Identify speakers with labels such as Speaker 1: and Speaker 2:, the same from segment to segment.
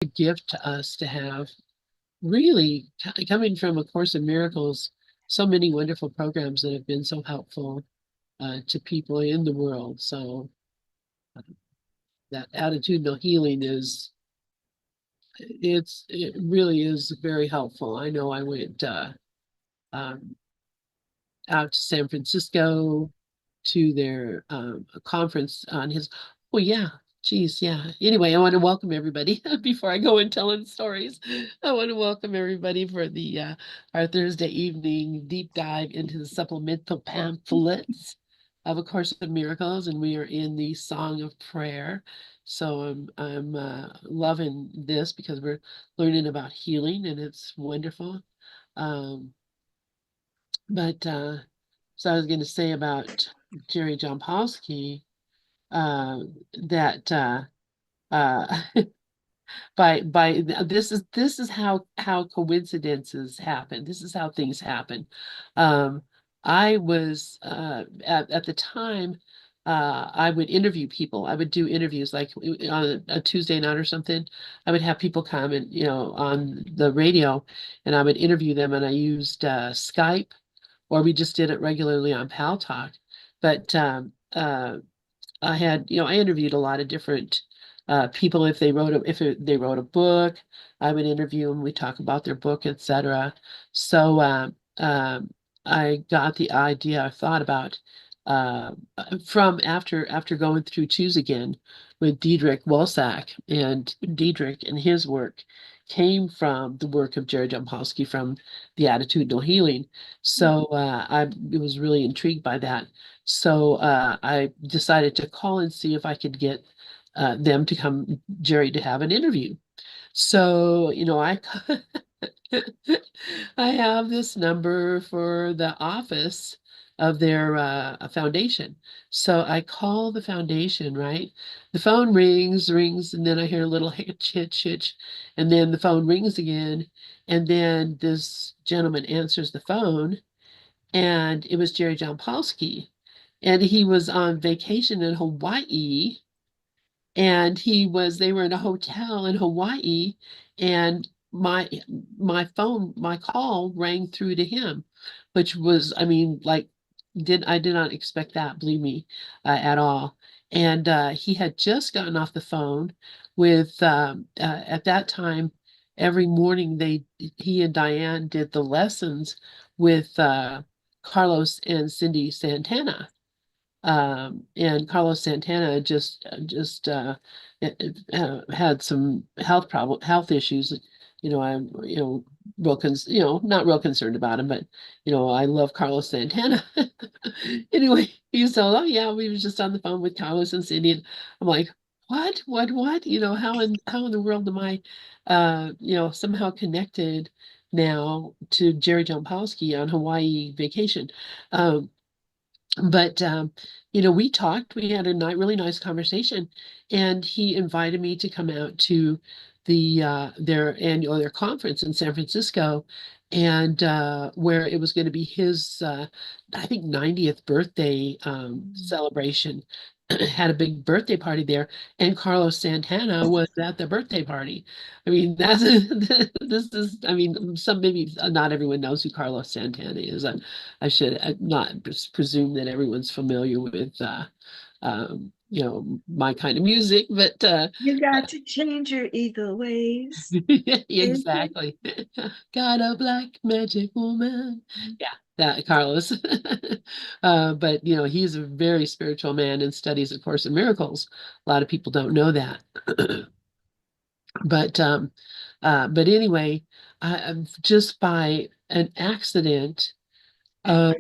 Speaker 1: a gift to us to have really coming from A Course in Miracles, so many wonderful programs that have been so helpful to people in the world. So that attitudinal healing it really is very helpful. I know I went um, out to San Francisco to their conference on his. Oh yeah, geez, yeah. Anyway, I want to welcome everybody before I go and telling stories. I want to welcome everybody for the our Thursday evening deep dive into the supplemental pamphlets of A Course of Miracles, and we are in the Song of Prayer. So I'm loving this because we're learning about healing, and it's wonderful. Um, but so I was going to say about Jerry Jampolsky uh, that uh, by this is how coincidences happen. This is how things happen. Um, I was at the time. I would interview people. I would do interviews like on a Tuesday night or something. I would have people come and on the radio, and I would interview them. And I used Skype, or we just did it regularly on Pal Talk. But I had, I interviewed a lot of different people. If they wrote a book, I would interview them. We talk about their book, etc. So I got the idea. I thought about from after going through Choose Again with Diedrich Wolsak, and Diedrich and his work came from the work of Jerry Jampolsky from the attitudinal healing. So I was really intrigued by that. So I decided to call and see if I could get them to come, Jerry, to have an interview. So, I have this number for the office of their foundation. So I call the foundation, right? The phone rings, and then I hear a little hitch, hitch, hitch, and then the phone rings again. And then this gentleman answers the phone, and it was Jerry Jampolsky. And he was on vacation in Hawaii, and they were in a hotel in Hawaii, and my call rang through to him, which was, I mean, like, I did not expect that, believe me, at all. And he had just gotten off the phone with at that time, every morning he and Diane did the lessons with Carlos and Cindy Santana. And Carlos Santana had some health issues. I'm not real concerned about him, but I love Carlos Santana. Anyway, he said, "Oh yeah, we was just on the phone with Carlos and Cindy," and I'm like, "What? How in the world am I, somehow connected now to Jerry Jampolsky on Hawaii vacation?" Um, but we talked. We had a really nice conversation, and he invited me to come out to their conference in San Francisco, and where it was going to be his I think 90th birthday celebration. Had a big birthday party there, and Carlos Santana was at the birthday party. I mean, that's this is. I mean, maybe not everyone knows who Carlos Santana is. I should not presume that everyone's familiar with my kind of music, but
Speaker 2: You got to change your ego ways. Mhm.
Speaker 1: exactly. Got a black magic woman. Yeah, that Carlos. But he's a very spiritual man and studies A Course in Miracles. A lot of people don't know that. But anyway, just by an accident of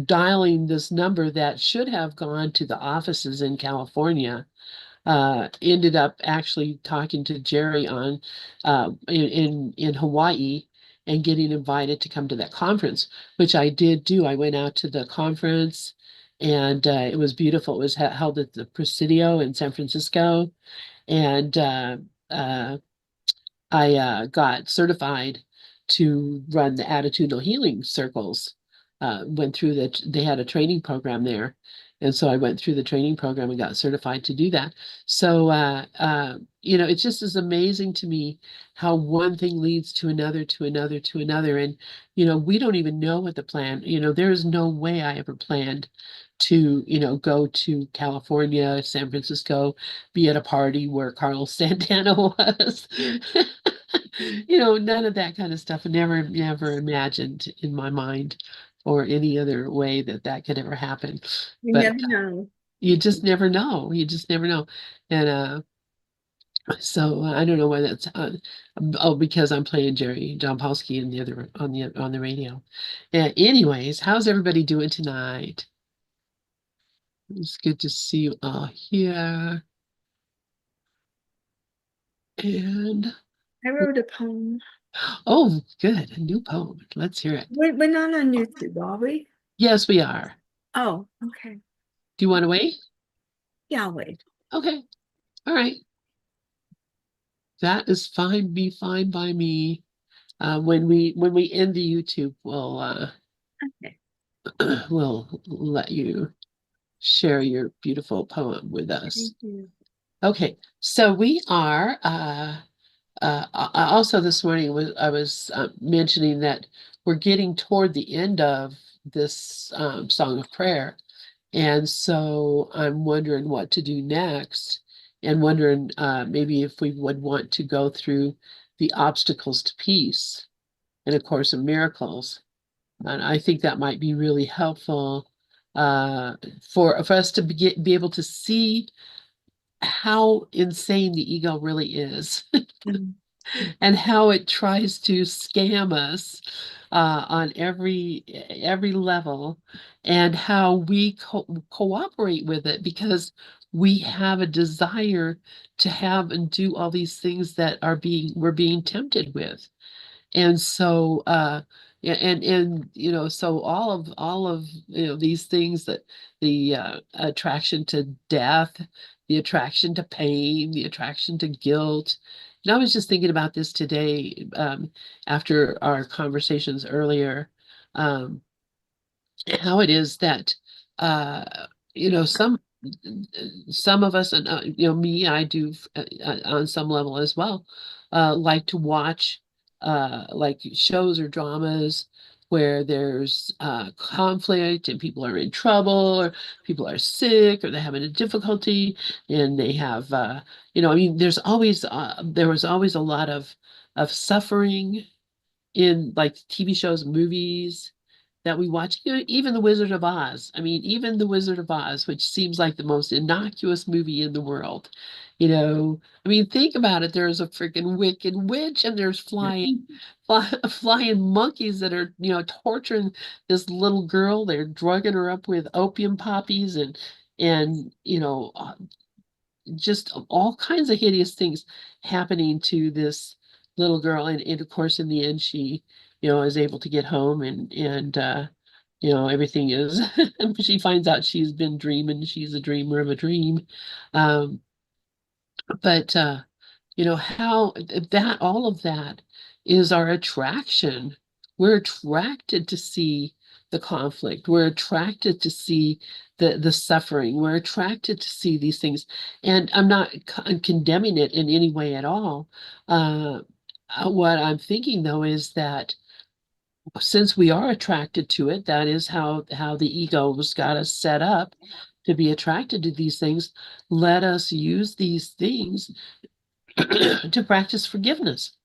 Speaker 1: dialing this number that should have gone to the offices in California, ended up actually talking to Jerry on in Hawaii, and getting invited to come to that conference, which I did do. I went out to the conference, and it was beautiful. It was held at the Presidio in San Francisco, and uh, I got certified to run the attitudinal healing circles. Went through they had a training program there, And so I went through the training program and got certified to do that. So, it just is amazing to me how one thing leads to another, to another, to another. And, we don't even know what the plan, there is no way I ever planned to, go to California, San Francisco, be at a party where Carlos Santana was. None of that kind of stuff. Never imagined in my mind or any other way that that could ever happen.
Speaker 2: You
Speaker 1: But
Speaker 2: never know.
Speaker 1: you just never know. You just never know. And so I don't know why that's because I'm playing Jerry Dombrowski in the other on the radio. Anyways, how's everybody doing tonight? It's good to see you all here. And
Speaker 2: I wrote a poem.
Speaker 1: oh, good, a new poem. Let's hear it.
Speaker 2: We're not on YouTube, are we?
Speaker 1: Yes, we are.
Speaker 2: Oh, okay.
Speaker 1: Do you want to wait?
Speaker 2: Yeah, I'll wait.
Speaker 1: Okay. All right. That is fine. Be fine by me. When we end the YouTube,
Speaker 2: Okay.
Speaker 1: we'll let you share your beautiful poem with us.
Speaker 2: Thank you.
Speaker 1: Okay, so we are also this morning I was mentioning that we're getting toward the end of this song of prayer, and so I'm wondering what to do next, and wondering maybe if we would want to go through the obstacles to peace and A Course in Miracles. And I think that might be really helpful for us to be able to see how insane the ego really is
Speaker 2: Mm.
Speaker 1: and how it tries to scam us on every level, and how we cooperate with it because we have a desire to have and do all these things that we're being tempted with. And so yeah, and so all of these things, that the attraction to death, the attraction to pain, the attraction to guilt. And I was just thinking about this today, after our conversations earlier, um, how it is that uh you know some of us, and me, I do on some level as well, like to watch like shows or dramas where there's conflict and people are in trouble, or people are sick, or they're having a difficulty, and they have I mean, there was always a lot of suffering in like TV shows, movies that we watch, even The Wizard of Oz. I mean, even The Wizard of Oz, which seems like the most innocuous movie in the world. I mean, think about it. There's a freaking wicked witch, and there's flying monkeys that are, torturing this little girl. They're drugging her up with opium poppies, and just all kinds of hideous things happening to this little girl. And of course, in the end, she, is able to get home, and everything is, she finds out she's been dreaming. She's a dreamer of a dream. Um, but how that all of that is our attraction. We're attracted to see the conflict. We're attracted to see the suffering. We're attracted to see these things. And I'm not condemning it in any way at all. What I'm thinking, though, is that since we are attracted to it, that is how the ego's got us set up to be attracted to these things. Let us use these things to practice forgiveness.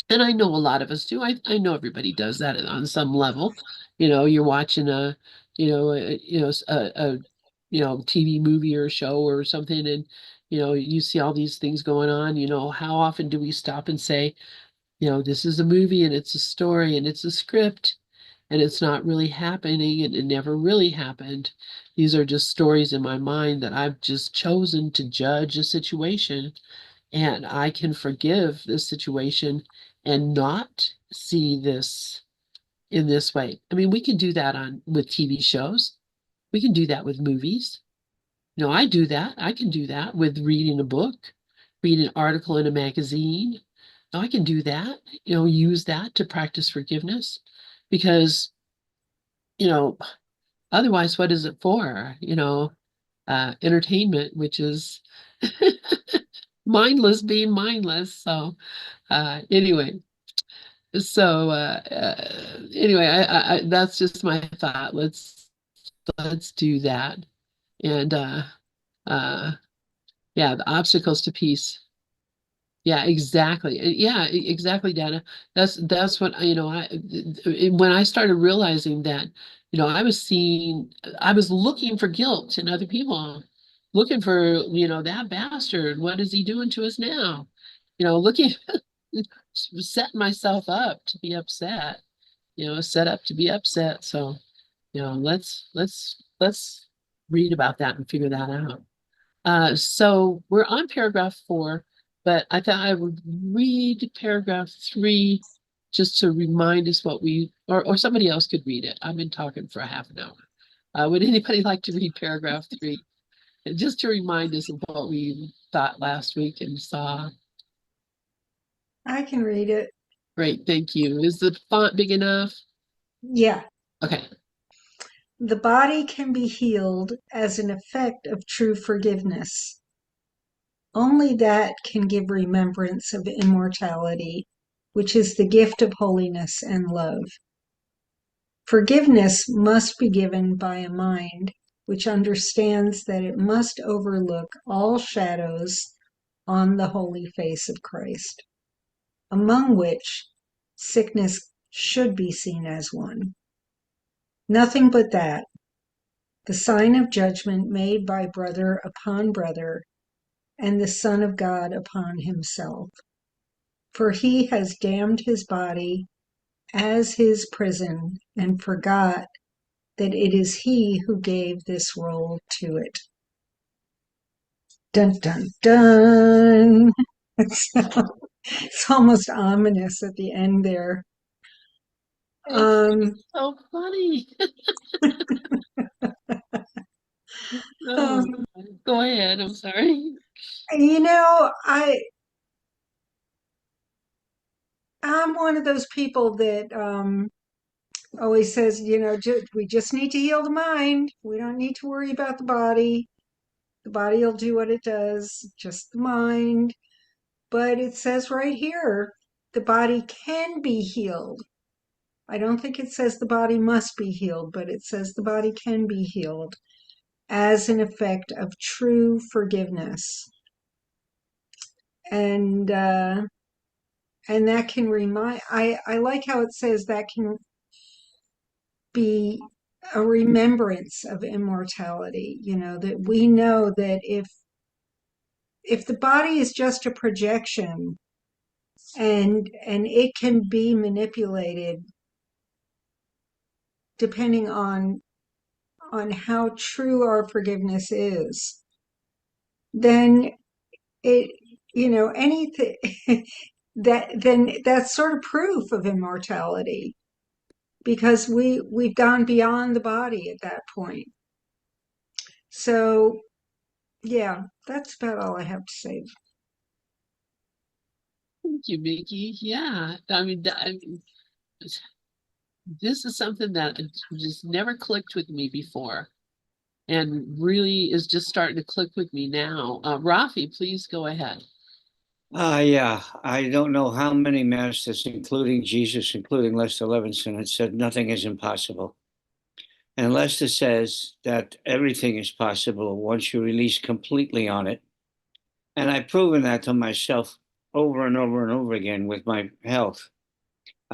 Speaker 1: And I know a lot of us do. I know everybody does that on some level. You're watching a TV movie or show or something, and you see all these things going on. How often do we stop and say, this is a movie, and it's a story, and it's a script, and it's not really happening, and it never really happened. These are just stories in my mind that I've just chosen to judge a situation, and I can forgive this situation and not see this in this way. I mean, we can do that on with TV shows. We can do that with movies. I do that. I can do that with reading a book, read an article in a magazine. I can do that, use that to practice forgiveness, because, you know, otherwise, what is it for? Entertainment, which is mindless being mindless. So anyway, anyway, that's just my thought. Let's do that. And uh yeah, the obstacles to peace. Yeah, exactly. Yeah, exactly, Dana. That's what when I started realizing that, I was looking for guilt in other people, looking for, that bastard. What is he doing to us now? Looking, setting myself up to be upset, set up to be upset. So, let's read about that and figure that out. So we're on paragraph 4, but I thought I would read paragraph 3 just to remind us or somebody else could read it. I've been talking for a half an hour. Would anybody like to read paragraph 3? Just to remind us of what we thought last week and saw.
Speaker 2: I can read it.
Speaker 1: Great, thank you. Is the font big enough?
Speaker 2: Yeah.
Speaker 1: Okay.
Speaker 2: The body can be healed as an effect of true forgiveness. Only that can give remembrance of immortality, which is the gift of holiness and love. Forgiveness must be given by a mind which understands that it must overlook all shadows on the holy face of Christ, among which sickness should be seen as one. Nothing but that, the sign of judgment made by brother upon brother, and the Son of God upon himself. For he has damned his body as his prison and forgot that it is he who gave this role to it. Dun dun dun. It's almost ominous at the end there.
Speaker 1: It's so funny. Oh,
Speaker 2: um,
Speaker 1: go ahead. I'm sorry.
Speaker 2: you know, I'm one of those people that always says, we just need to heal the mind. We don't need to worry about the body. The body will do what it does, just the mind. But it says right here, the body can be healed. I don't think it says the body must be healed, but it says the body can be healed as an effect of true forgiveness. And that can I like how it says that can be a remembrance of immortality, that we know that if the body is just a projection and it can be manipulated depending on how true our forgiveness is, then it anything then that's sort of proof of immortality, because we've gone beyond the body at that point. So yeah, that's about all I have to say.
Speaker 1: Thank you, Mickey. Yeah, this is something that just never clicked with me before, and really is just starting to click with me now. Rafi, please go ahead.
Speaker 3: Yeah, I don't know how many masters, including Jesus, including Lester Levinson, had said nothing is impossible. And Lester says that everything is possible once you release completely on it. And I've proven that to myself over and over and over again with my health.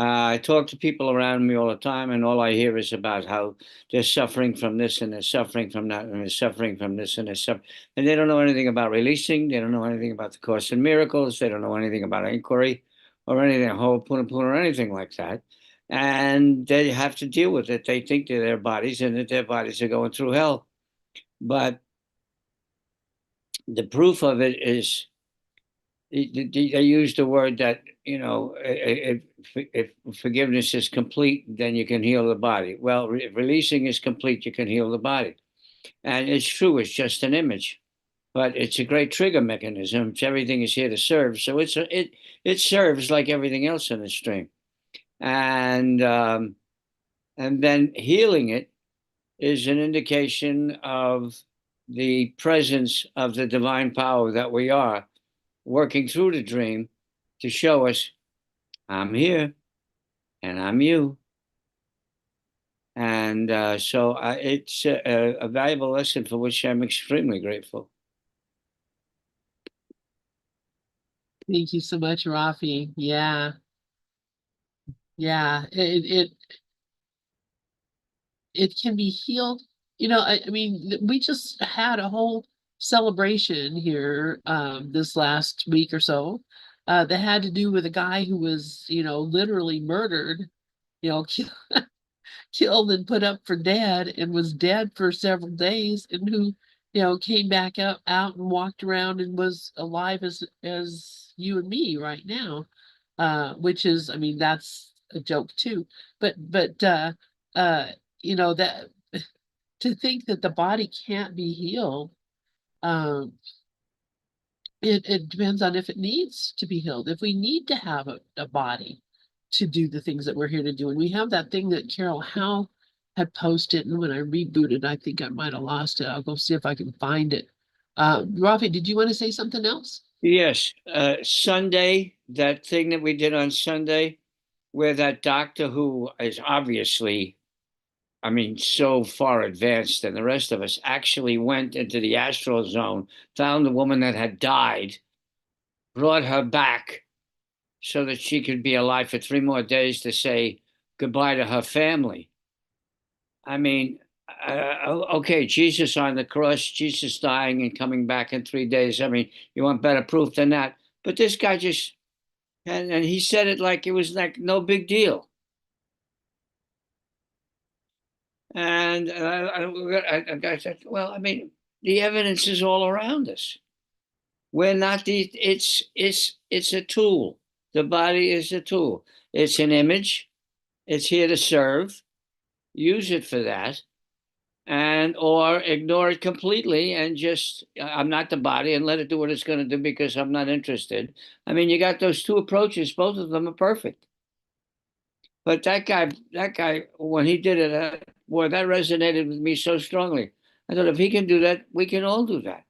Speaker 3: I talk to people around me all the time, and all I hear is about how they're suffering from this and they're suffering from that and they're suffering from this and they're suffering. And they don't know anything about releasing. They don't know anything about the Course in Miracles. They don't know anything about inquiry or anything, Ho'oponopono or anything like that. And they have to deal with it. They think they're their bodies and that their bodies are going through hell. But the proof of it is they use the word that, if forgiveness is complete, then you can heal the body. Well, if releasing is complete, you can heal the body. And it's true, it's just an image, but it's a great trigger mechanism. Everything is here to serve. So it serves like everything else in the stream. And then healing it is an indication of the presence of the divine power that we are working through the dream to show us, I'm here and I'm you. And so it's a valuable lesson for which I'm extremely grateful.
Speaker 1: Thank you so much, Rafi. Yeah. Yeah. It can be healed. I mean, we just had a whole celebration here this last week or so that had to do with a guy who was, literally murdered, you know, killed and put up for dead and was dead for several days and who, came back out and walked around and was alive as you and me right now. Which is, I mean, that's a joke too. But uh, that to think that the body can't be healed, um, it depends on if it needs to be healed. If we need to have a body to do the things that we're here to do. And we have that thing that Carol Howe had posted, and when I rebooted, I think I might have lost it. I'll go see if I can find it. Rafi, did you want to say something else?
Speaker 3: Yes, Sunday, that thing that we did on Sunday, where that doctor who is obviously, I mean, so far advanced than the rest of us, actually went into the astral zone, found the woman that had died, brought her back so that she could be alive for 3 more days to say goodbye to her family. I mean, okay, Jesus on the cross, Jesus dying and coming back in 3 days. I mean, you want better proof than that? But this guy just, and he said it like it was like no big deal. And I said, well, I mean, the evidence is all around us. We're not the. It's a tool. The body is a tool. It's an image. It's here to serve. Use it for that, and or ignore it completely and just I'm not the body and let it do what it's going to do because I'm not interested. I mean, you got those two approaches. Both of them are perfect. But that guy, when he did it, boy, that resonated with me so strongly. I thought if he can do that, we can all do that.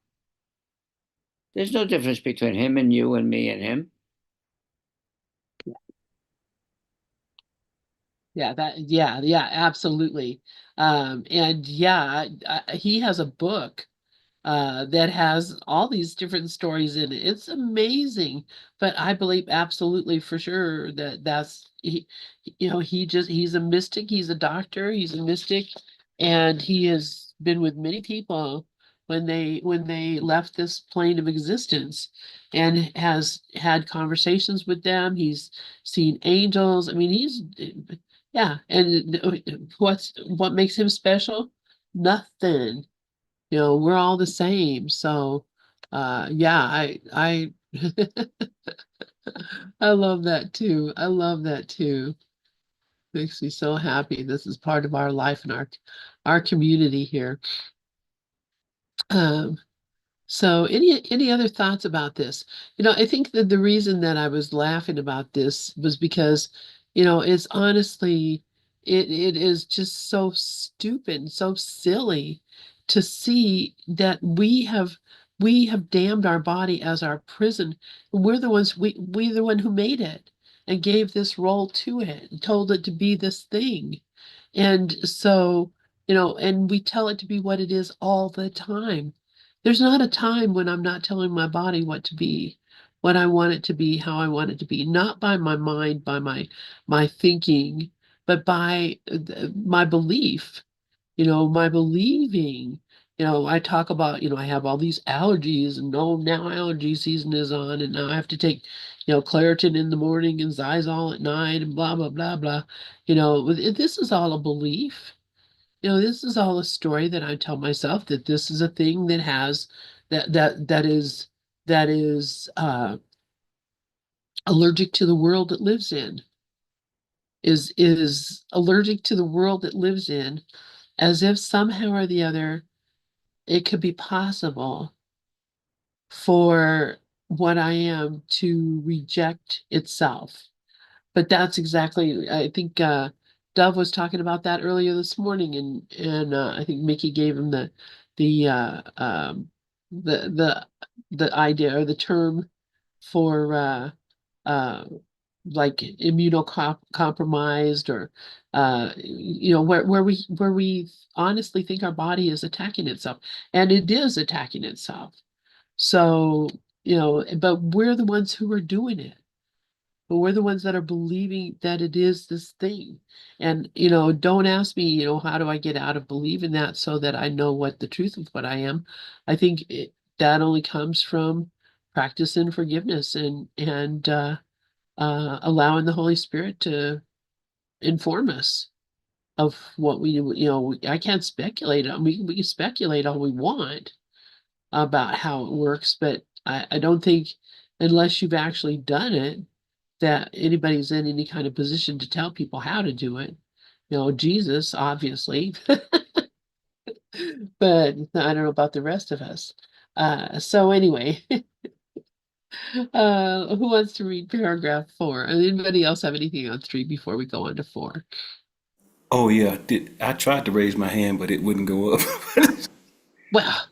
Speaker 3: There's no difference between him and you and me and him.
Speaker 1: Yeah, absolutely. And yeah, he has a book that has all these different stories in it. It's amazing, but I believe absolutely for sure that he's a mystic. He's a doctor. He's a mystic, and he has been with many people when they left this plane of existence, and has had conversations with them. He's seen angels. I mean, yeah. And what makes him special? Nothing. We're all the same. So, yeah, I I love that too. I love that too. Makes me so happy. This is part of our life and our community here. Um, So any other thoughts about this? I think that the reason that I was laughing about this was because, it's honestly it is just so stupid, so silly to see that we have damned our body as our prison. We're the ones we the one who made it and gave this role to it and told it to be this thing. And so, and we tell it to be what it is all the time. There's not a time when I'm not telling my body what to be, what I want it to be, how I want it to be, not by my mind, by my thinking, but by my belief, my believing. I talk about, I have all these allergies and oh, now allergy season is on and now I have to take, Claritin in the morning and Zysol at night and blah, blah, blah, blah. This is all a belief. This is all a story that I tell myself that this is a thing that has that is allergic to the world it lives in, is allergic to the world it lives in, as if somehow or the other it could be possible for what I am to reject itself. But that's exactly, I think, Dove was talking about that earlier this morning, and I think Mickey gave him the the the the idea or the term for uh like immunocompromised, or where we honestly think our body is attacking itself, and it is attacking itself. So, but we're the ones who are doing it. But we're the ones that are believing that it is this thing. And, don't ask me, how do I get out of believing that so that I know what the truth of what I am? I think that only comes from practice and forgiveness, and allowing the Holy Spirit to inform us of what I can't speculate. We can speculate all we want about how it works, but I don't think, unless you've actually done it, that anybody's in any kind of position to tell people how to do it. Jesus, obviously, but I don't know about the rest of us. So anyway, who wants to read paragraph 4? Anybody else have anything on 3 before we go on to 4?
Speaker 4: Oh yeah, I tried to raise my hand, but it wouldn't go up.
Speaker 1: Well,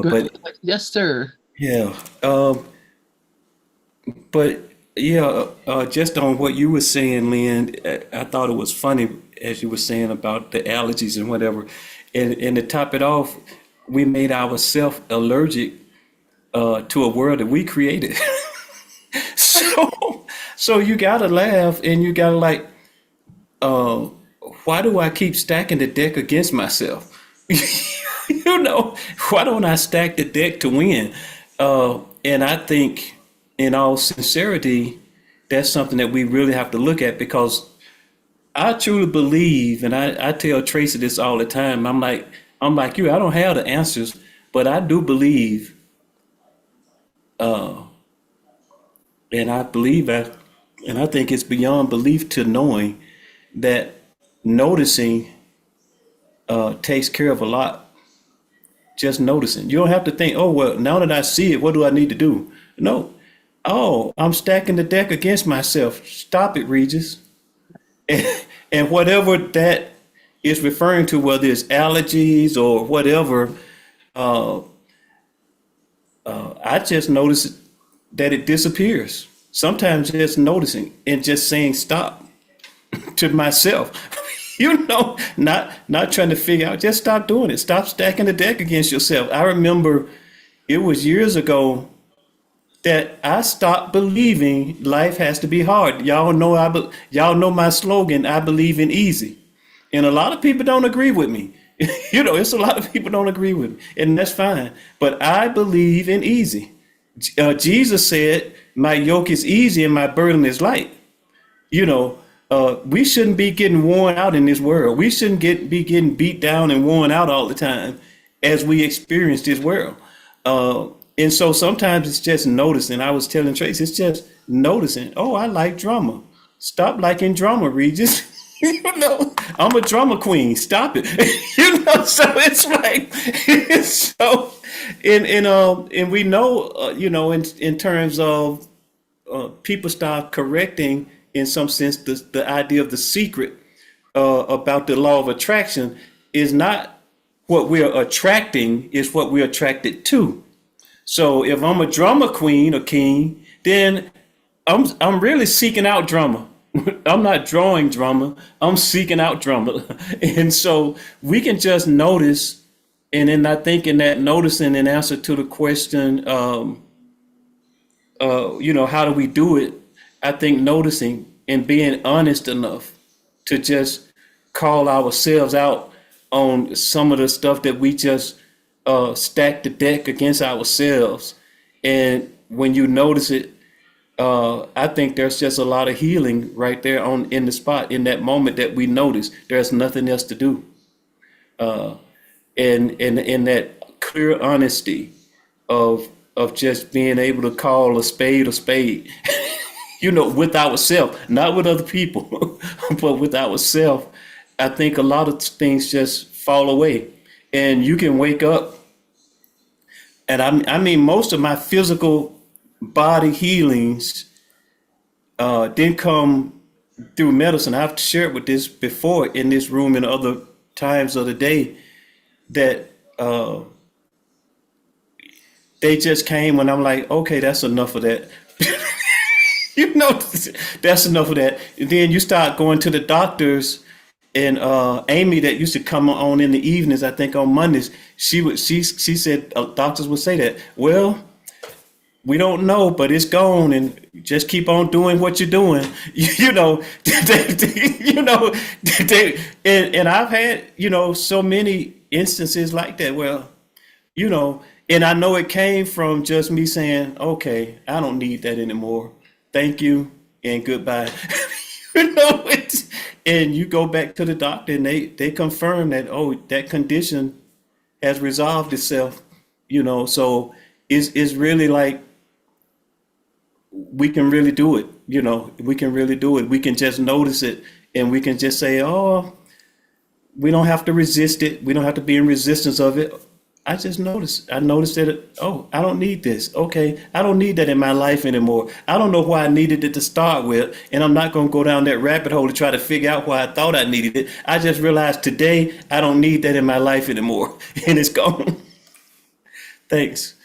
Speaker 4: But
Speaker 1: yes, sir.
Speaker 4: yeah, but yeah, just on what you were saying, Lynn, I thought it was funny as you were saying about the allergies and whatever, and to top it off, we made ourselves allergic to a world that we created. so, so you gotta laugh, and you gotta like, uh, why do I keep stacking the deck against myself? Why don't I stack the deck to win? And I think, in all sincerity, that's something that we really have to look at, because I truly believe, and I tell Tracy this all the time. I'm like you. I don't have the answers, but I do believe, and I believe that, and I think it's beyond belief to knowing that noticing takes care of a lot. Just noticing. You don't have to think, oh, well, now that I see it, what do I need to do? No. Oh, I'm stacking the deck against myself. Stop it, Regis. And whatever that is referring to, whether it's allergies or whatever, I just notice that it disappears. Sometimes just noticing and just saying stop to myself. Not trying to figure out, just stop doing it. Stop stacking the deck against yourself. I remember it was years ago that I stopped believing life has to be hard. Y'all know my slogan, I believe in easy. And a lot of people don't agree with me. It's a lot of people don't agree with me, and that's fine. But I believe in easy. Jesus said, my yoke is easy and my burden is light. We shouldn't be getting worn out in this world. We shouldn't be getting beat down and worn out all the time as we experience this world. And so sometimes it's just noticing. I was telling Trace, it's just noticing. Oh, I like drama. Stop liking drama, Regis. I'm a drama queen. Stop it. So it's like, so, and we know, in terms of people start correcting, in some sense, the idea of the secret about the law of attraction is not what we're attracting, is what we're attracted to. So if I'm a drama queen or king, then I'm really seeking out drama. I'm not drawing drama. I'm seeking out drama. And so we can just notice, and then I think in that noticing, in answer to the question, how do we do it? I think noticing and being honest enough to just call ourselves out on some of the stuff that we just stack the deck against ourselves. And when you notice it, I think there's just a lot of healing right there in the spot, in that moment that we notice there's nothing else to do. And in that clear honesty of just being able to call a spade, with ourselves, not with other people, but with ourselves. I think a lot of things just fall away, and you can wake up. And I mean, most of my physical body healings didn't come through medicine. I've shared with this before in this room and other times of the day that they just came when I'm like, okay, that's enough of that. You know, that's enough of that. And then you start going to the doctors, and Amy that used to come on in the evenings, I think on Mondays, she said doctors would say that, well, we don't know, but it's gone, and just keep on doing what you're doing. You know, you know, and I've had, you know, so many instances like that where, you know, and I know it came from just me saying, okay, I don't need that anymore. Thank you and goodbye. You know, and you go back to the doctor and they confirm that, oh, that condition has resolved itself, you know. So it's really like we can really do it, you know, we can really do it. We can just notice it and we can just say, oh, we don't have to resist it. We don't have to be in resistance of it. I just noticed. I noticed that, oh, I don't need this. Okay. I don't need that in my life anymore. I don't know why I needed it to start with. And I'm not going to go down that rabbit hole to try to figure out why I thought I needed it. I just realized today I don't need that in my life anymore. And it's gone. Thanks.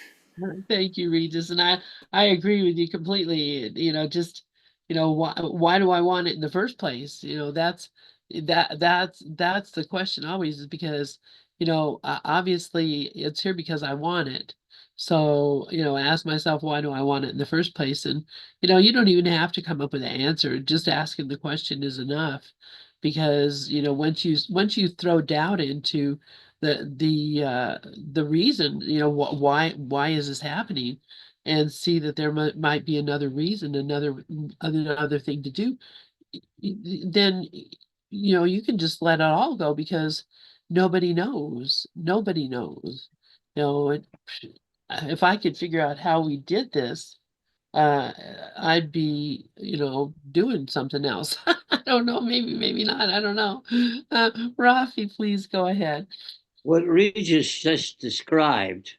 Speaker 1: Thank you, Regis. And I agree with you completely. You know, just, you know, why do I want it in the first place? You know, that's the question always, is because, you know, obviously it's here because I want it. So, you know, ask myself, why do I want it in the first place? And, you know, you don't even have to come up with an answer. Just asking the question is enough. Because, you know, once you throw doubt into the reason, you know, why is this happening, and see that there might be another reason, another thing to do, then, you know, you can just let it all go, because nobody knows, you know. If I could figure out how we did this, uh I'd be, you know, doing something else. I don't know, maybe not, I don't know. Rafi, please go ahead.
Speaker 3: What Regis just described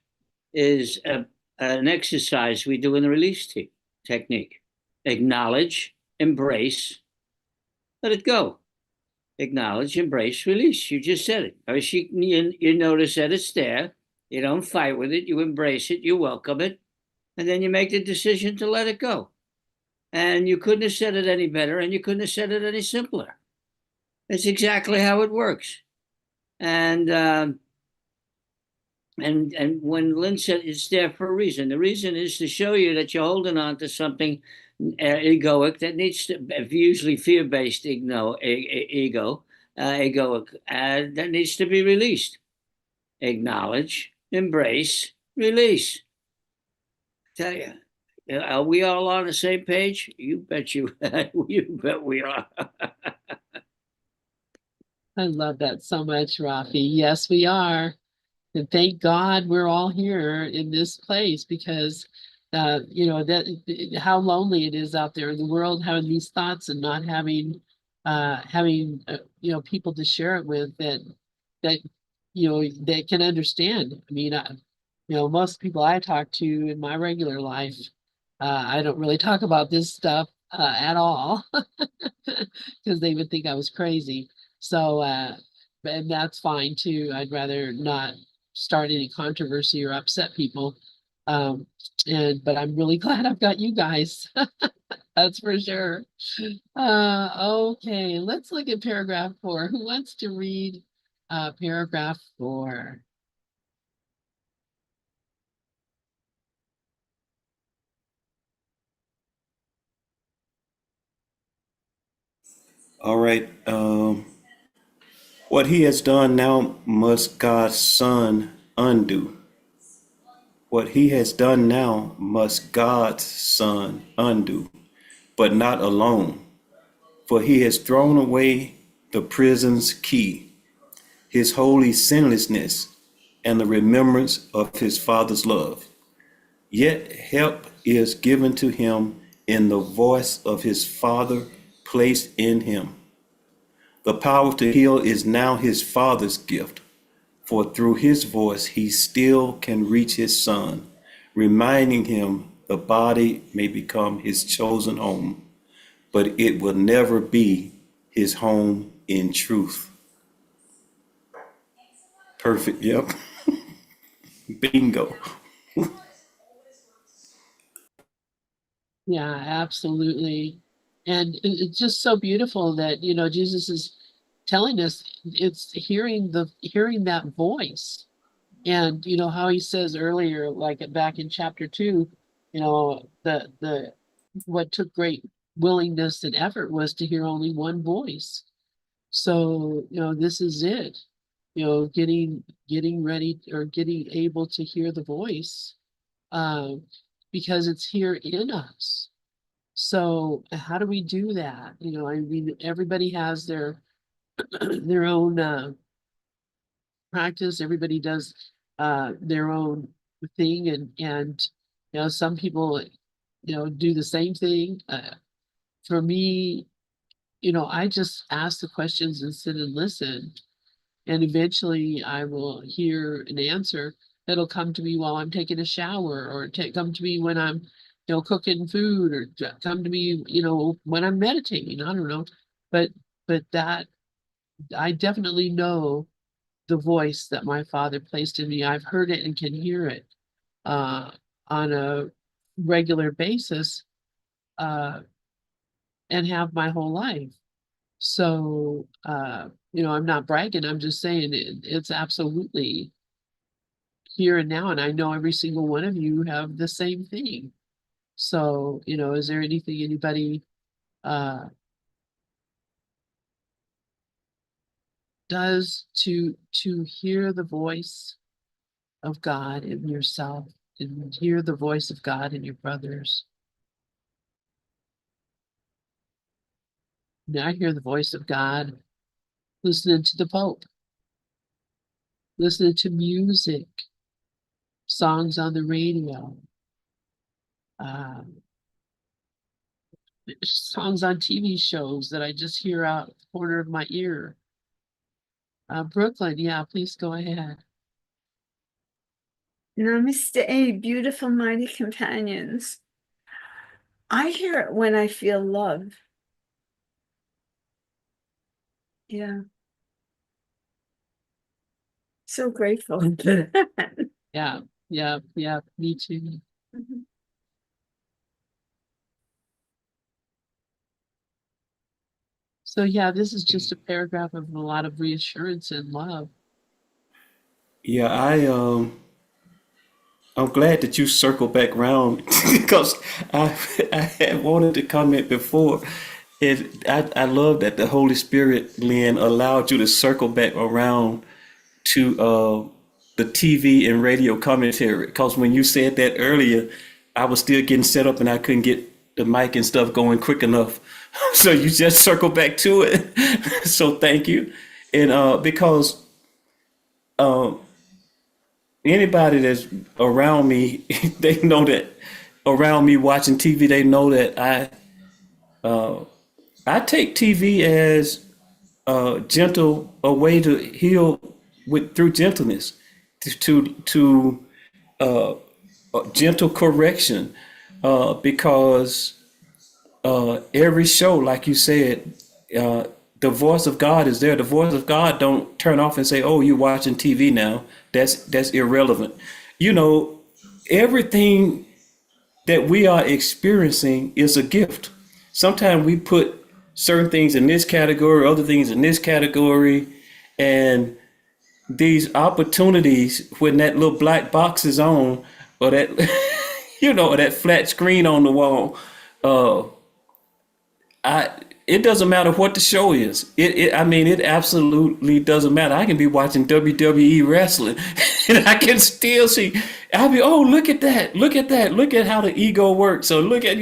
Speaker 3: is an exercise we do in the release technique. Acknowledge, embrace, let it go. Acknowledge, embrace, release. You just said it. I mean, you notice that it's there. You don't fight with it. You embrace it. You welcome it. And then you make the decision to let it go. And you couldn't have said it any better, and you couldn't have said it any simpler. It's exactly how it works. And when Lynn said it's there for a reason, the reason is to show you that you're holding on to something egoic that needs to, usually fear-based egoic, that needs to be released. Acknowledge, embrace, release. Tell you, are we all on the same page? You bet you, you bet we are.
Speaker 1: I love that so much, Rafi. Yes, we are. And thank God we're all here in this place, because you know, that how lonely it is out there in the world, having these thoughts and not having you know, people to share it with, that you know, that can understand. I mean, you know, most people I talk to in my regular life, I don't really talk about this stuff at all, because they would think I was crazy. So, and that's fine too. I'd rather not start any controversy or upset people. Um, but I'm really glad I've got you guys. That's for sure. Okay, let's look at paragraph 4. Who wants to read paragraph 4?
Speaker 4: All right. What he has done now must God's Son undo. What he has done now must God's Son undo, but not alone. For he has thrown away the prison's key, his holy sinlessness, and the remembrance of his Father's love. Yet help is given to him in the voice of his Father placed in him. The power to heal is now his Father's gift, for through his voice he still can reach his Son, reminding him the body may become his chosen home. but it will never be his home in truth. Perfect. Yep. Bingo.
Speaker 1: Yeah, absolutely. And it's just so beautiful that, Jesus is telling us it's hearing that voice. And how he says earlier, like back in chapter 2, the what took great willingness and effort was to hear only one voice. So, this is it. Getting ready or getting able to hear the voice, um, because it's here in us. So how do we do that? I mean, everybody has their their own practice. Everybody does their own thing, and some people do the same thing. For me, I just ask the questions and sit and listen, and eventually I will hear an answer that'll come to me while I'm taking a shower, or come to me when I'm cooking food, or come to me when I'm meditating. I don't know, but that I definitely know the voice that my father placed in me. I've heard it and can hear it uh, on a regular basis, uh, and have my whole life. So, I'm not bragging. I'm just saying it's absolutely here and now. And I know every single one of you have the same thing. So, is there anything anybody uh, does to hear the voice of God in yourself, and hear the voice of God in your brothers? Now I hear the voice of God listening to the Pope, listening to music, songs on the radio, um, songs on TV shows that I just hear out the corner of my ear. Brooklyn, yeah, please go ahead.
Speaker 5: Namaste, beautiful mighty companions. I hear it when I feel love. Yeah. So grateful.
Speaker 1: Yeah, me too. So yeah, this is just a paragraph of a lot of reassurance and love.
Speaker 4: Yeah, I'm glad that you circled back around because I had wanted to comment before. I love that the Holy Spirit, Lynn, allowed you to circle back around to the TV and radio commentary. Because when you said that earlier, I was still getting set up and I couldn't get the mic and stuff going quick enough. So you just circle back to it. So thank you. And because anybody that's around me, they know that around me watching TV, they know that I take TV as a way to heal through gentleness, to gentle correction, because every show, like you said, the voice of God is there. The voice of God don't turn off and say, "Oh, you're watching TV now." That's irrelevant. You know, everything that we are experiencing is a gift. Sometimes we put certain things in this category, other things in this category, and these opportunities when that little black box is on, or that or that flat screen on the wall, uh, it doesn't matter what the show is. I mean, it absolutely doesn't matter. I can be watching WWE wrestling and I can still see, I'll be, oh, look at that. Look at that. Look at how the ego works. So look at,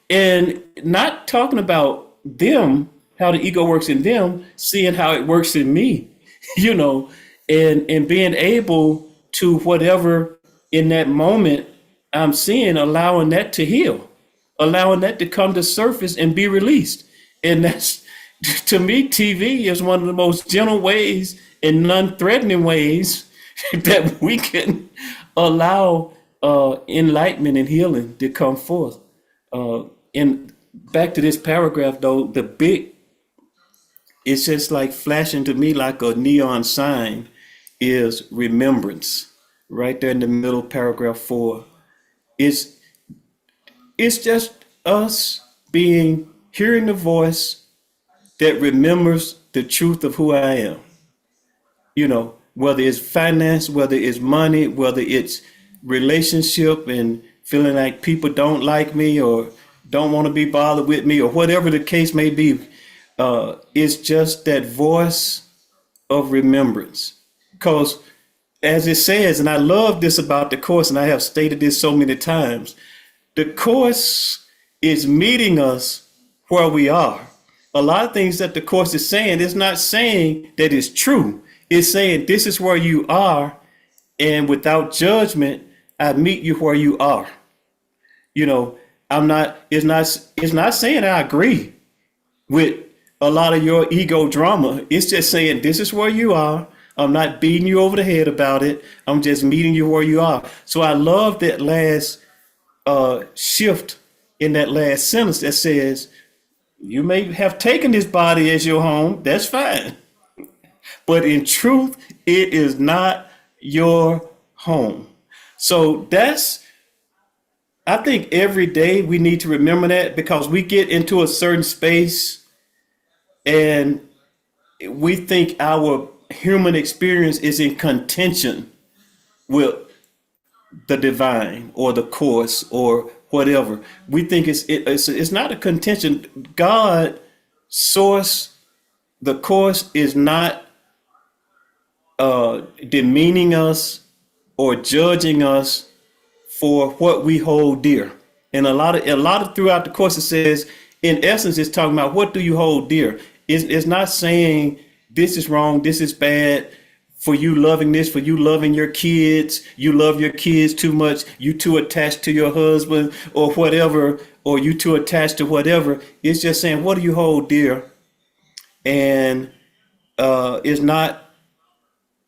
Speaker 4: and not talking about them, how the ego works in them, seeing how it works in me, and being able to whatever in that moment I'm seeing, allowing that to heal, allowing that to come to surface and be released. And that's, to me, TV is one of the most gentle ways and non-threatening ways that we can allow enlightenment and healing to come forth. And back to this paragraph though, it's just like flashing to me like a neon sign is remembrance. Right there in the middle, paragraph 4. It's it's just us hearing the voice that remembers the truth of who I am. Whether it's finance, whether it's money, whether it's relationship and feeling like people don't like me or don't want to be bothered with me or whatever the case may be. It's just that voice of remembrance. Because as it says, and I love this about the Course, and I have stated this so many times, the Course is meeting us where we are. A lot of things that the Course is saying, it's not saying that it's true. It's saying this is where you are, and without judgment, I meet you where you are. It's not saying I agree with a lot of your ego drama. It's just saying this is where you are. I'm not beating you over the head about it. I'm just meeting you where you are. So I love that last shift in that last sentence that says, you may have taken this body as your home. That's fine. But in truth, it is not your home. So I think every day we need to remember that, because we get into a certain space and we think our human experience is in contention with the divine or the Course or whatever. We think it's not a contention. God, source, the Course is not demeaning us or judging us for what we hold dear. And a lot of throughout the Course it says, in essence, it's talking about what do you hold dear. It's not saying this is wrong, this is bad, for you loving this, for you loving your kids, you love your kids too much, you too attached to your husband or whatever, or you too attached to whatever. It's just saying, what do you hold dear? And it's not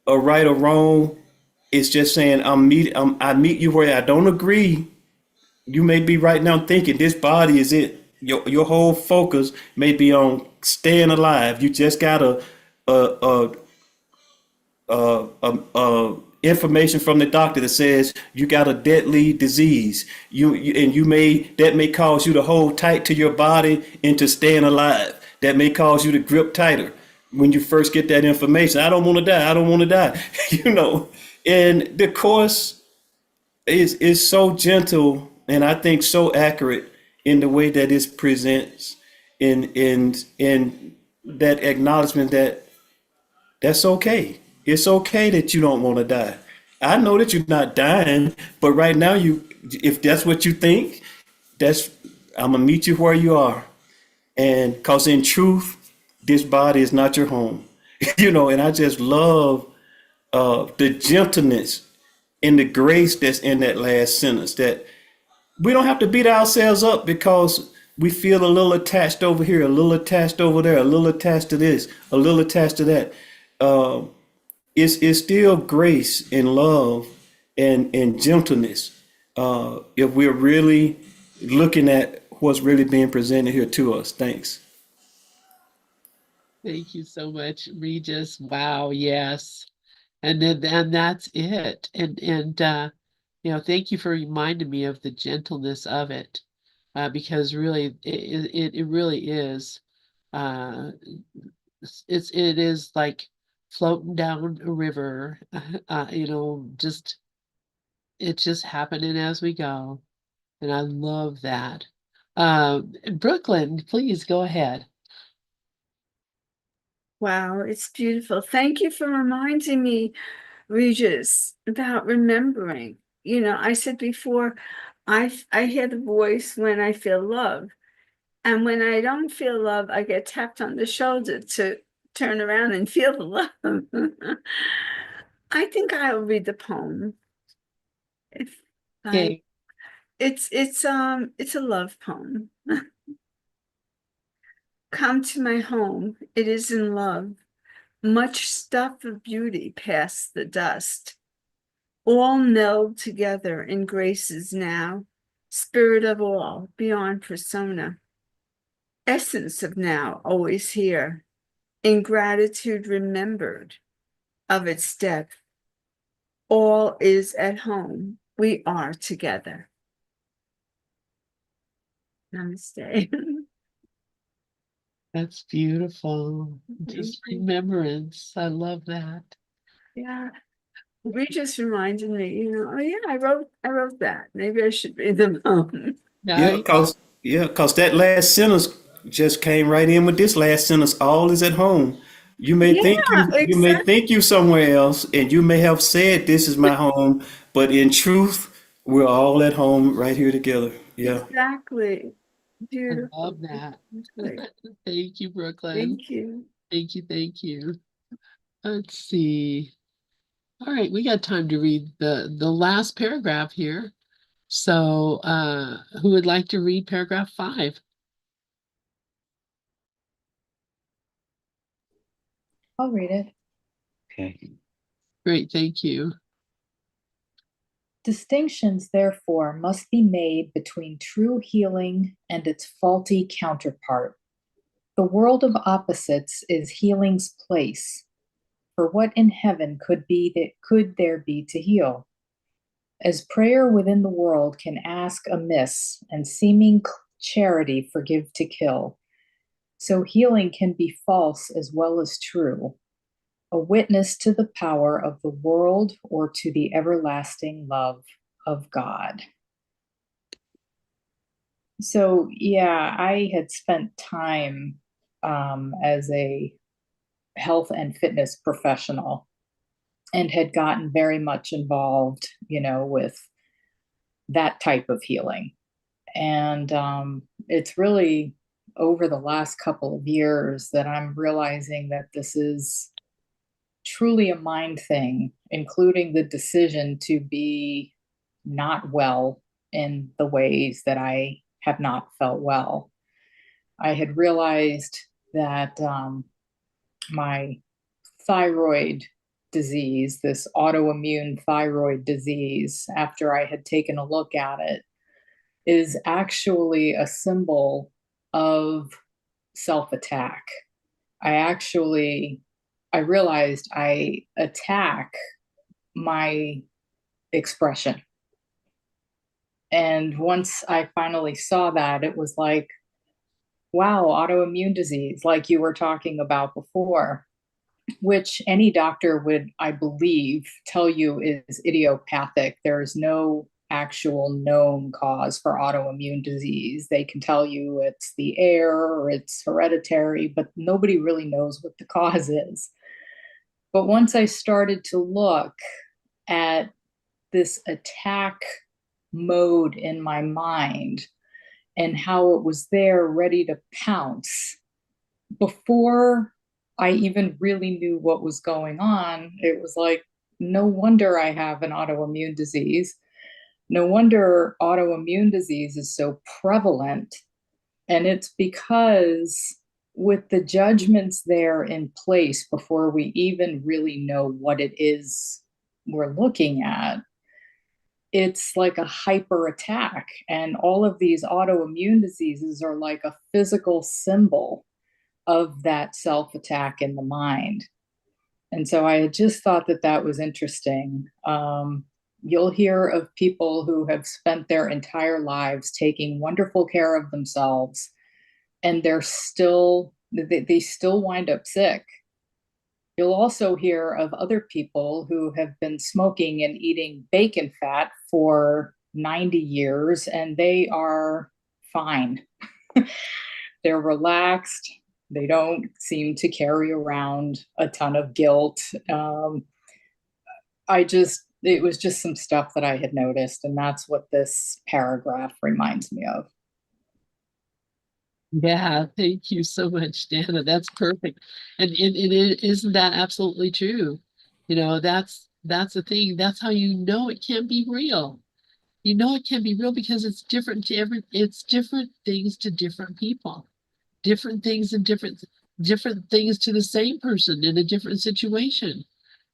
Speaker 4: a right or wrong. It's just saying I meet you where I don't agree. You may be right now thinking this body is it. Your whole focus may be on staying alive. You just got a information from the doctor that says you got a deadly disease. That may cause you to hold tight to your body into staying alive. That may cause you to grip tighter when you first get that information. I don't want to die. I don't want to die. And the Course is so gentle and I think so accurate in the way that it presents in that acknowledgement that that's okay. It's okay that you don't want to die. I know that you're not dying, but right now if that's what you think, I'm gonna meet you where you are. And because in truth, this body is not your home. And I just love the gentleness and the grace that's in that last sentence, that we don't have to beat ourselves up because we feel a little attached over here, a little attached over there, a little attached to this, a little attached to that. It's still grace and love and gentleness if we're really looking at what's really being presented here to us. Thanks.
Speaker 1: Thank you so much, Regis. Wow, yes. And that's it. And thank you for reminding me of the gentleness of it. Because really it really is it is like floating down a river, just it's just happening as we go. And I love that. Brooklyn, please go ahead.
Speaker 5: Wow, it's beautiful. Thank you for reminding me, Regis, about remembering. I said before, I hear the voice when I feel love. And when I don't feel love, I get tapped on the shoulder to turn around and feel the love. I think I'll read the poem.
Speaker 1: Okay.
Speaker 5: It's a love poem. Come to my home, it is in love. Much stuff of beauty past the dust. All meld together in graces now. Spirit of all, beyond persona. essence of now, always here, in gratitude remembered of its depth. All is at home. We are together. Namaste.
Speaker 1: That's beautiful. Just
Speaker 5: Thank you.
Speaker 1: remembrance. I love that.
Speaker 5: Yeah. We just reminded me, oh yeah, I wrote that. Maybe I should read them home.
Speaker 4: Yeah,
Speaker 1: Right?
Speaker 4: cause that last sentence just came right in with this last sentence. All is at home.
Speaker 5: Yeah,
Speaker 4: You may
Speaker 5: exactly.
Speaker 4: think you somewhere else, and you may have said this is my home, but in truth, we're all at home right here together. Yeah.
Speaker 5: Exactly.
Speaker 1: I
Speaker 5: Beautiful.
Speaker 1: love that.
Speaker 5: Great.
Speaker 1: Thank you, Brooklyn.
Speaker 5: Thank you.
Speaker 1: Thank you. Thank you. Let's see. All right, we got time to read the last paragraph here. So, who would like to read paragraph 5?
Speaker 6: I'll read it.
Speaker 3: Okay.
Speaker 1: Great, thank you.
Speaker 6: Distinctions, therefore, must be made between true healing and its faulty counterpart. The world of opposites is healing's place. For what in heaven could there be to heal? As prayer within the world can ask amiss, and seeming charity forgive to kill, so healing can be false as well as true, a witness to the power of the world or to the everlasting love of God. So, yeah, I had spent time as a health and fitness professional and had gotten very much involved, with that type of healing. And it's really over the last couple of years that I'm realizing that this is truly a mind thing, including the decision to be not well in the ways that I have not felt well. I had realized that my thyroid disease, this autoimmune thyroid disease, after I had taken a look at it, is actually a symbol of self-attack. I realized I attack my expression. And once I finally saw that, it was like, wow, autoimmune disease, like you were talking about before, which any doctor would, I believe, tell you is idiopathic. There's no actual known cause for autoimmune disease. They can tell you it's the air or it's hereditary, but nobody really knows what the cause is. But once I started to look at this attack mode in my mind and how it was there ready to pounce before I even really knew what was going on, it was like, no wonder I have an autoimmune disease. No wonder autoimmune disease is so prevalent. And it's because with the judgments there in place before we even really know what it is we're looking at, it's like a hyper attack. And all of these autoimmune diseases are like a physical symbol of that self-attack in the mind. And so I just thought that that was interesting. You'll hear of people who have spent their entire lives taking wonderful care of themselves, and they still wind up sick. You'll also hear of other people who have been smoking and eating bacon fat for 90 years, and they are fine. They're relaxed. They don't seem to carry around a ton of guilt. It was just some stuff that I had noticed, and that's what this paragraph reminds me of.
Speaker 1: Yeah, thank you so much, Dana. That's perfect. And isn't that absolutely true? That's the thing. That's how you know it can't be real. You know it can't be real because it's different to it's different things to different people. Different things and different things to the same person in a different situation.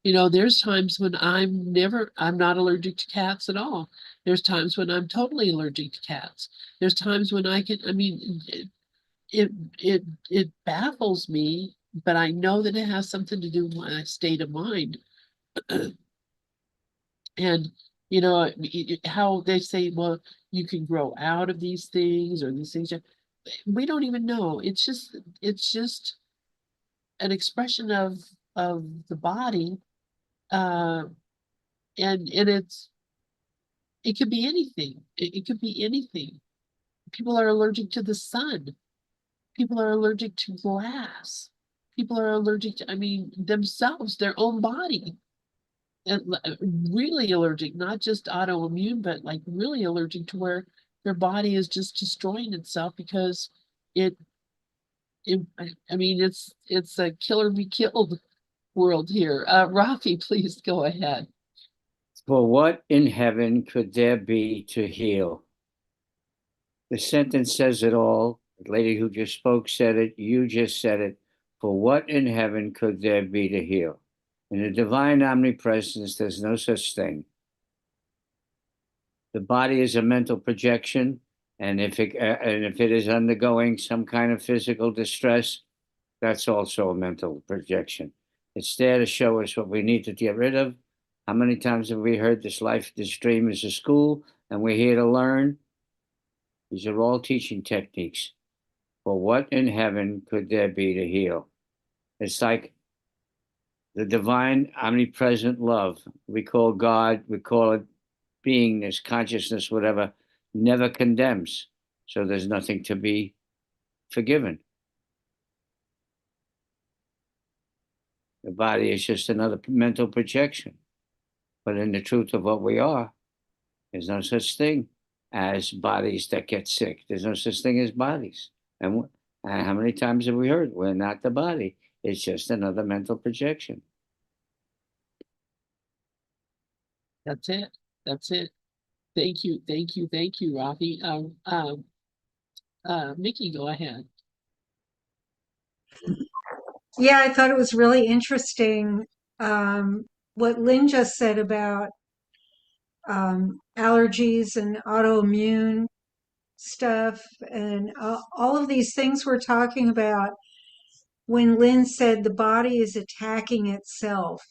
Speaker 1: There's times when I'm not allergic to cats at all. There's times when I'm totally allergic to cats. There's times when it baffles me, but I know that it has something to do with my state of mind. And how they say, well, you can grow out of these things, or these things. We don't even know. It's just an expression of the body, uh, and it could be anything. It could be anything. People are allergic to the sun. People are allergic to glass. People are allergic to, I mean, themselves, their own body. And really allergic, not just autoimmune, but like really allergic to where their body is just destroying itself because it, I mean, it's a kill or be killed world here. Rafi, please go ahead.
Speaker 3: For what in heaven could there be to heal? The sentence says it all. The lady who just spoke said it. You just said it. For what in heaven could there be to heal? In the divine omnipresence, there's no such thing. The body is a mental projection, and if it is undergoing some kind of physical distress, that's also a mental projection. It's there to show us what we need to get rid of. How many times have we heard this dream is a school, and we're here to learn? These are all teaching techniques. For what in heaven could there be to heal? It's like the divine, omnipresent love. We call God, we call it beingness, consciousness, whatever, never condemns. So there's nothing to be forgiven. The body is just another mental projection. But in the truth of what we are, there's no such thing as bodies that get sick. There's no such thing as bodies. And how many times have we heard we're not the body? It's just another mental projection.
Speaker 1: That's it. That's it. Thank you, Rafi. Mickey, go ahead.
Speaker 2: Yeah, I thought it was really interesting what Lynn just said about allergies and autoimmune stuff and all of these things we're talking about. When Lynn said the body is attacking itself,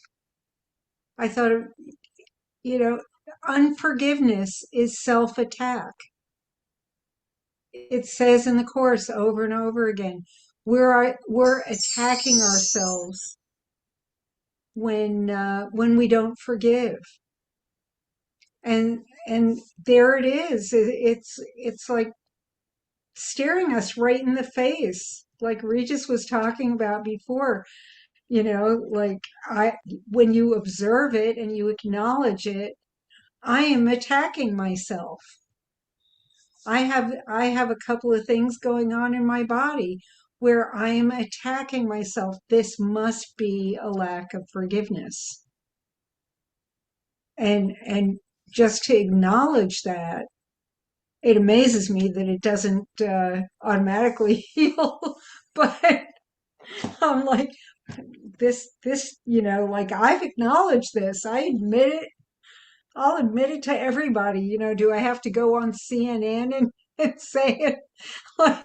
Speaker 2: I thought, unforgiveness is self-attack. It says in the Course over and over again, we're attacking ourselves when we don't forgive. And there it is. It's like staring us right in the face, like Regis was talking about before. Like when you observe it and you acknowledge it, I am attacking myself. I have a couple of things going on in my body where I am attacking myself. This must be a lack of forgiveness. And just to acknowledge that, it amazes me that it doesn't automatically heal. But I'm like, this, like I've acknowledged this. I admit it. I'll admit it to everybody. Do I have to go on CNN and say it? Like,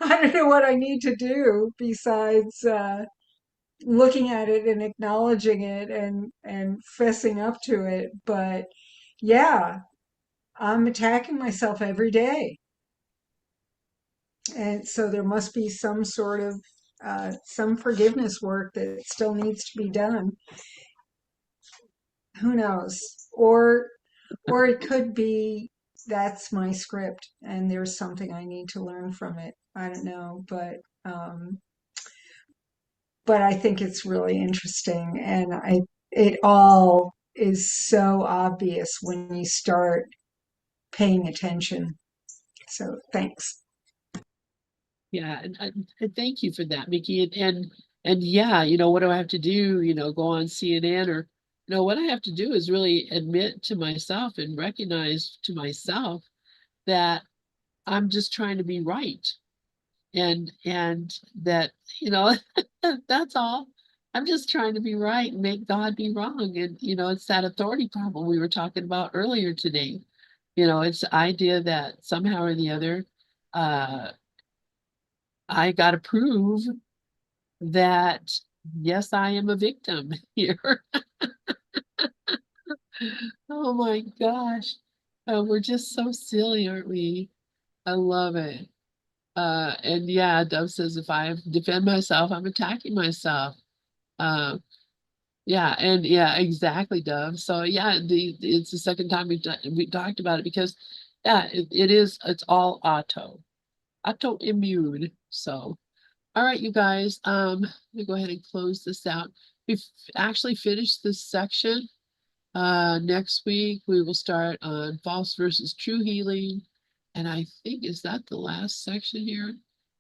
Speaker 2: I don't know what I need to do besides looking at it and acknowledging it and fessing up to it. But yeah, I'm attacking myself every day. And so there must be some sort of some forgiveness work that still needs to be done. Who knows? Or it could be that's my script and there's something I need to learn from it. I don't know, but I think it's really interesting, and it all is so obvious when you start paying attention. So thanks.
Speaker 1: Yeah, and thank you for that, Mickey. And yeah, what do I have to do? Go on CNN, or what I have to do is really admit to myself and recognize to myself that I'm just trying to be right. And that, that's all. I'm just trying to be right and make God be wrong. And it's that authority problem we were talking about earlier today. It's the idea that somehow or the other, I got to prove that, yes, I am a victim here. Oh my gosh. We're just so silly, aren't we? I love it. And yeah, Dove says if I defend myself, I'm attacking myself. Uh, yeah, and yeah, exactly, Dove. So yeah, it's the second time we talked about it because yeah, it's all autoimmune. So all right, you guys, let me go ahead and close this out. We've actually finished this section. Next week we will start on false versus true healing. And I think, is that the last section here?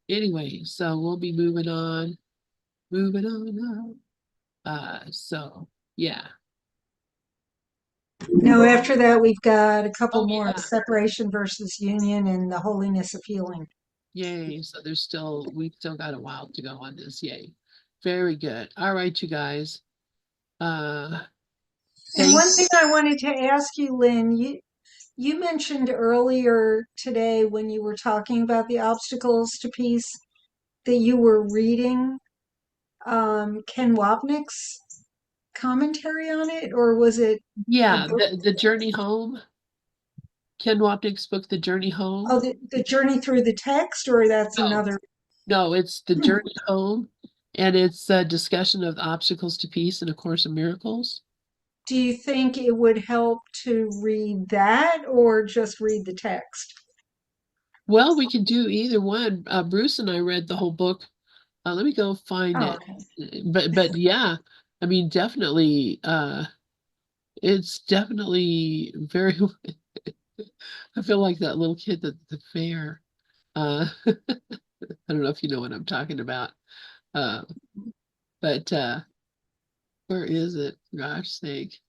Speaker 1: Anyway, so we'll be moving on up. So yeah.
Speaker 2: Now, after that, we've got a couple
Speaker 1: Oh
Speaker 2: more
Speaker 1: yeah.
Speaker 2: separation versus union and the holiness of healing.
Speaker 1: Yay. So we've still got a while to go on this. Yay. Very good. All right, you guys.
Speaker 2: And
Speaker 1: Thank
Speaker 2: one thing I wanted to ask you, Lynn, you mentioned earlier today when you were talking about the obstacles to peace that you were reading Ken Wapnick's commentary on it, or was it a
Speaker 1: Yeah,
Speaker 2: book?
Speaker 1: the journey home. Ken Wapnick's book, The Journey Home.
Speaker 2: Oh, the journey through the text, or that's
Speaker 1: No,
Speaker 2: another?
Speaker 1: no, it's The Journey Home, and it's a discussion of the obstacles to peace in A Course in Miracles.
Speaker 2: Do you think it would help to read that or just read the text?
Speaker 1: Well, we can do either one. Bruce and I read the whole book. Let me go find
Speaker 2: Oh,
Speaker 1: it.
Speaker 2: okay.
Speaker 1: But yeah, I mean, definitely, it's definitely very. I feel like that little kid at the fair. I don't know if you know what I'm talking about. Uh, but where is it? Gosh sake.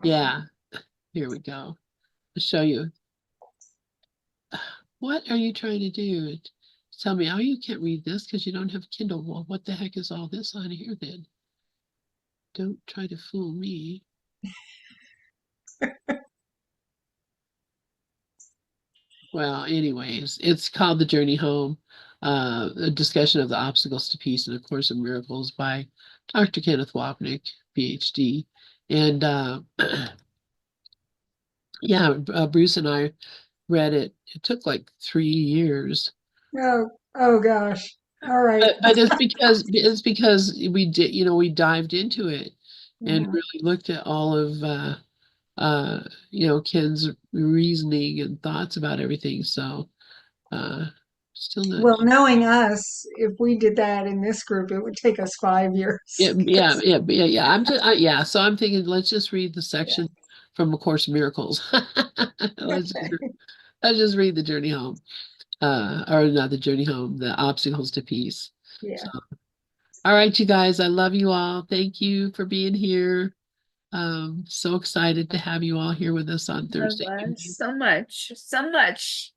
Speaker 1: Yeah, here we go. I'll show you. What are you trying to do? Tell me, oh, you can't read this because you don't have Kindle. Well, what the heck is all this on here then? Don't try to fool me. Well, anyways, it's called The Journey Home, a discussion of the obstacles to peace and A Course in Miracles by Dr. Kenneth Wapnick, PhD. And yeah, Bruce and I read it. It took like 3 years.
Speaker 2: Oh gosh. All right.
Speaker 1: But it's because we did, we dived into it and
Speaker 2: Yeah.
Speaker 1: really looked at all of Ken's reasoning and thoughts about everything. So still not.
Speaker 2: Well, knowing us, if we did that in this group, it would take us 5 years.
Speaker 1: Yeah. Yeah. So I'm thinking, let's just read the section from A Course in Miracles. Let's just, let's just read the Journey Home, or not the Journey Home, the Obstacles to Peace.
Speaker 2: Yeah.
Speaker 1: So, all right, you guys, I love you all. Thank you for being here. So excited to have you all here with us on Thursday evening.
Speaker 5: So much, so much.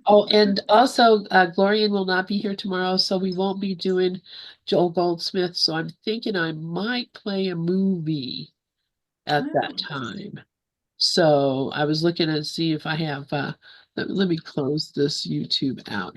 Speaker 1: Oh, and also, Glorian will not be here tomorrow, so we won't be doing Joel Goldsmith. So I'm thinking I might play a movie at that time. So I was looking to see if I have, let me close this YouTube out.